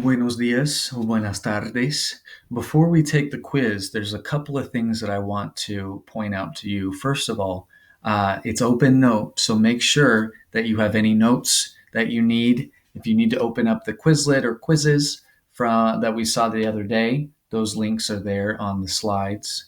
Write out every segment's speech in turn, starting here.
Buenos dias, o buenas tardes. Before we take the quiz, there's a couple of things that I want to point out to you. First of all, it's open note, so make sure that you have any notes that you need. If you need to open up the Quizlet or quizzes that we saw the other day, those links are there on the slides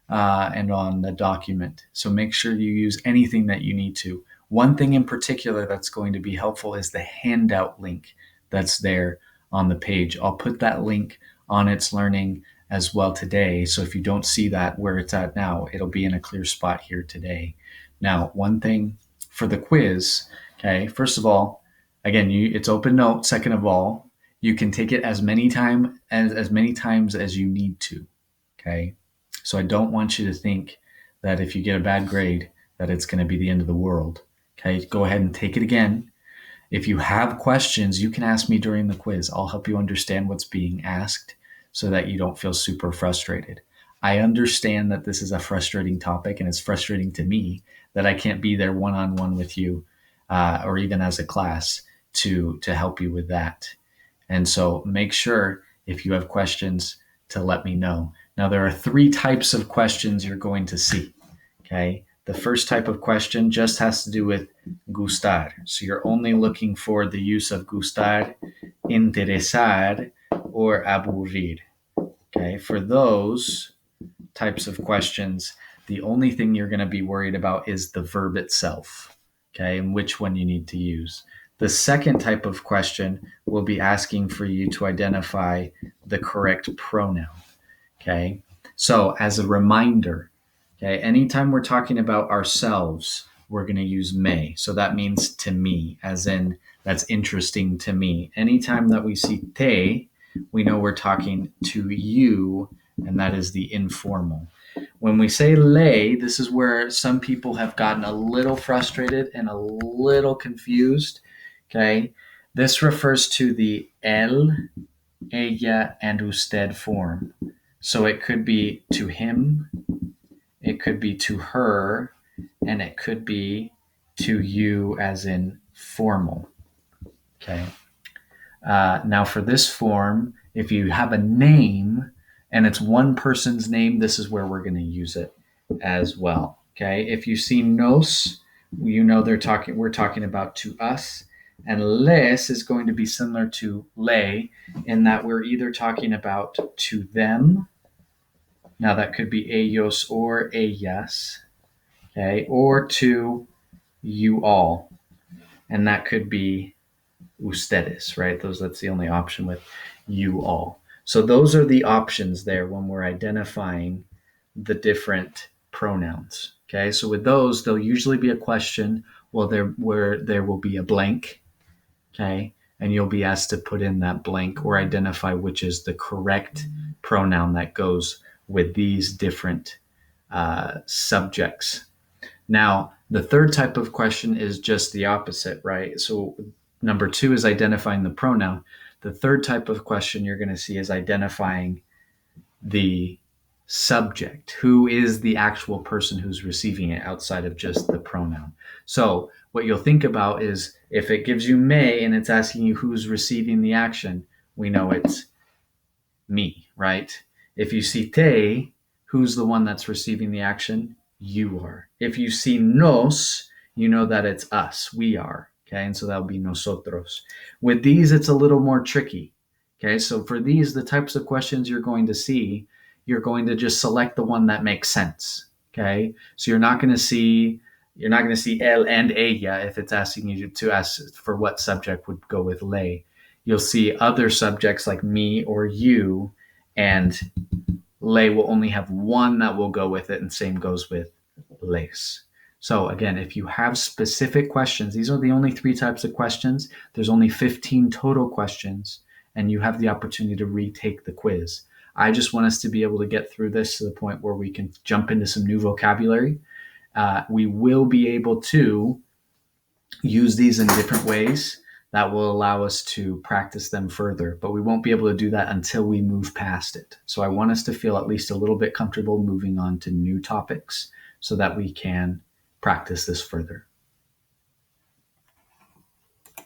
and on the document. So make sure you use anything that you need to. One thing in particular that's going to be helpful is the handout link that's there on the page. I'll put that link on It's Learning as well today. So if you don't see that where it's at now, it'll be in a clear spot here today. Now, one thing for the quiz, okay, first of all, again, it's open note. Second of all, you can take it as many times as you need to, okay? So I don't want you to think that if you get a bad grade that it's going to be the end of the world. Okay, go ahead and take it again. If you have questions, you can ask me during the quiz. I'll help you understand what's being asked so that you don't feel super frustrated. I understand that this is a frustrating topic, and it's frustrating to me that I can't be there one-on-one with you or even as a class to help you with that. And so make sure if you have questions to let me know. Now, there are three types of questions you're going to see, okay? The first type of question just has to do with gustar. So you're only looking for the use of gustar, interesar, or aburrir. Okay, for those types of questions, the only thing you're going to be worried about is the verb itself, okay, and which one you need to use. The second type of question will be asking for you to identify the correct pronoun, okay? So as a reminder, okay, anytime we're talking about ourselves, we're going to use me. So that means to me, as in that's interesting to me. Anytime that we see te, we know we're talking to you, and that is the informal. When we say le, this is where some people have gotten a little frustrated and a little confused. Okay, this refers to the él, ella, and usted form. So it could be to him, it could be to her, and it could be to you as in formal. Okay. Now for this form, if you have a name and it's one person's name, this is where we're going to use it as well. Okay. If you see nos, you know we're talking about to us. And les is going to be similar to le in that we're either talking about to them. Now that could be ellos or ellas, okay, or to you all, and that could be ustedes, right? That's the only option with you all. So those are the options there when we're identifying the different pronouns. Okay, so with those, there'll usually be a question where there will be a blank. Okay, and you'll be asked to put in that blank or identify which is the correct pronoun that goes with these different subjects. Now, the third type of question is just the opposite, right? So number two is identifying the pronoun. The third type of question you're going to see is identifying the subject. Who is the actual person who's receiving it outside of just the pronoun? So what you'll think about is if it gives you me and it's asking you who's receiving the action, we know it's me, right? If you see te, who's the one that's receiving the action? You are. If you see nos, you know that it's us. We are. Okay, and so that'll be nosotros. With these, it's a little more tricky. Okay, so for these, the types of questions you're going to see, you're going to just select the one that makes sense. Okay, so you're not going to see el and ella if it's asking you to ask for what subject would go with le. You'll see other subjects like me or you, and le will only have one that will go with it, and same goes with les. So again, if you have specific questions, these are the only three types of questions. There's only 15 total questions, and you have the opportunity to retake the quiz. I just want us to be able to get through this to the point where we can jump into some new vocabulary. We will be able to use these in different ways that will allow us to practice them further, but we won't be able to do that until we move past it. So I want us to feel at least a little bit comfortable moving on to new topics so that we can practice this further.